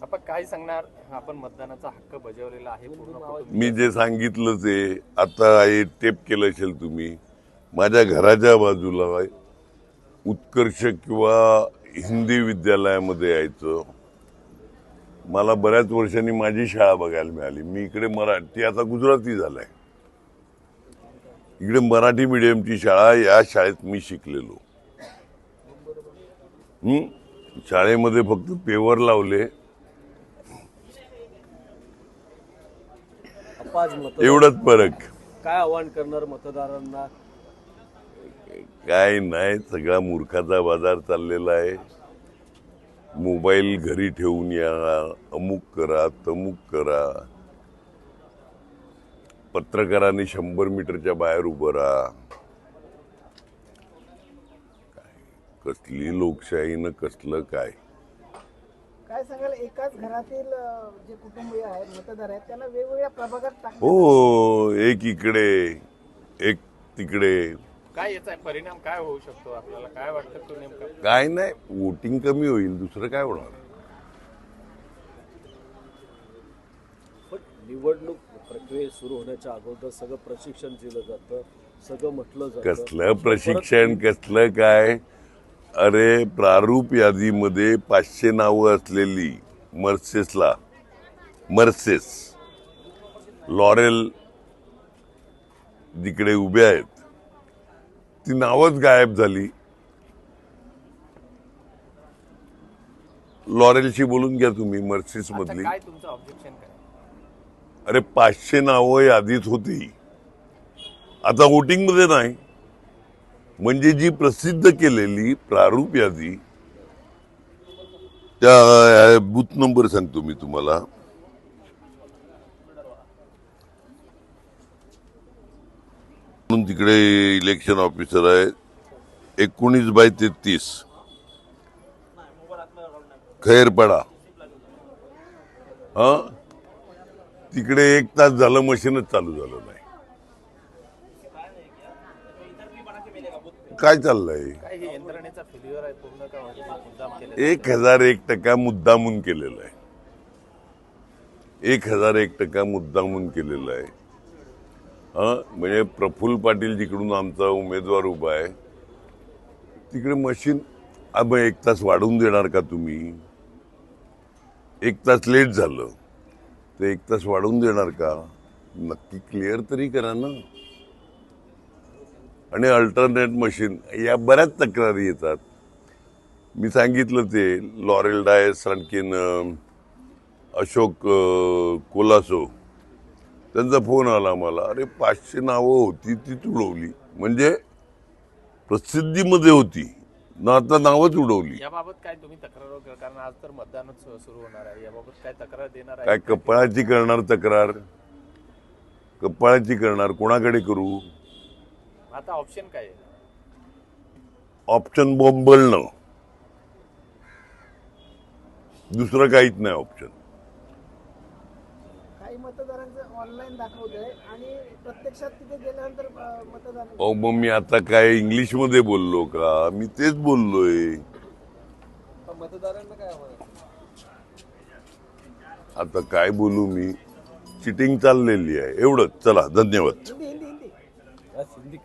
आपण काय सांगणार? आपण मतदानाचा हक्क बजावलेला आहे पूर्ण. मी जे सांगितलं ते आता टेप केलं असेल तुम्ही. माझ्या घराच्या बाजूला उत्कर्ष किंवा हिंदी विद्यालयामध्ये यायचं. मला बऱ्याच वर्षांनी माझी शाळा बघायला मिळाली. मी इकडे मराठी आता गुजराती झालाय. इकडे मराठी मीडियमची शाळा, या शाळेत मी शिकलेलो. शाळेमध्ये फक्त पेवर लावले एवढंच फरक. काय आवाहन करणार मतदारांना? काय नाही, सगळा मूर्खाचा बाजार चाललेला आहे. मोबाईल घरी ठेवून या, अमुक करा तमुक करा. पत्रकारांनी 100 मीटरच्या बाहेर उभं राहा. कसली लोकशाही न कसलं काय. काय सांगाल, एकाच घरातील जे कुटुंबीय आहेत, मतदार आहेत, त्यांना वेगवेगळ्या प्रभागात टाकण्यात हो, एक इकडे एक तिकडे. काय याचा परिणाम काय होऊ शकतो? आपल्याला काय वाटतं तो नेमका? काय नाही, वोटिंग कमी होईल, दुसरं काय होणार. पण निवडणूक प्रक्रिया सुरू होण्याच्या अगोदर सगळं प्रशिक्षण दिलं जातं, सगळं म्हटलं जातं. कसलं प्रशिक्षण, कसलं काय. अरे, प्रारूप यादीमध्ये 500 नावं असलेली मर्सेस लॉरेल जिकडे उभे आहेत, ती नावच गायब झाली. लॉरेलशी बोलून घ्या तुम्ही, मर्सेस मधली. काय तुमचं ऑब्जेक्शन काय? अरे, 500 नावं यादीत होती, आता वोटिंग मध्ये नाही. म्हणजे जी प्रसिद्ध केलेली प्रारूप यादी, त्या बूथ नंबर सांगतो मी तुम्हाला. म्हणून तिकडे इलेक्शन ऑफिसर आहे, 19/33 खैरपाडा. हा, तिकडे 1 तास झालं मशीनच चालू झालं नाही. काय चाललंय? काय हे यंत्रणेचा फेल्युअर आहे पूर्ण का मुद्दाम केलं? 1001% मुद्दामून केलेलं आहे. 1001% मुद्दामून केलेलं आहे. म्हणजे प्रफुल्ल पाटील जिकडून आमचा उमेदवार उभा आहे, तिकडे मशीन अब 1 तास वाढवून देणार का तुम्ही? 1 तास लेट झालं तर 1 तास वाढवून देणार का? नक्की क्लिअर तरी करा ना. आणि अल्टरनेट मशीन, या बऱ्याच तक्रारी येतात. मी सांगितलं ते लॉरेल डायस, आणखीन अशोक कोलासो, त्यांचा फोन आला मला. अरे, 500 नावं होती ती उडवली, म्हणजे प्रसिद्धीमध्ये होती ना, आता नावच उडवली. याबाबत काय तुम्ही तक्रार वगैरे? कारण आज तर मतदानच सुरू होणार आहे, याबाबत काय तक्रार देणार आहे? काय कपाळाची करणार तक्रार? कपाळाची करणार, कोणाकडे करू? आता ऑप्शन काय आहे? ऑप्शन बोंबलणं, दुसरं काहीच नाही ऑप्शन. काही मतदारांचं ऑनलाईन दाखवतंय आणि प्रत्यक्षात तिथे गेल्यानंतर मतदान. मग मी आता काय इंग्लिश मध्ये बोललो का? मी तेच बोललोय. मतदारांना काय आव्हान? आता काय बोलू मी? चिटिंग चाललेली आहे एवढंच. चला, धन्यवाद. हिंदी हिंदी हिंदी हिंदी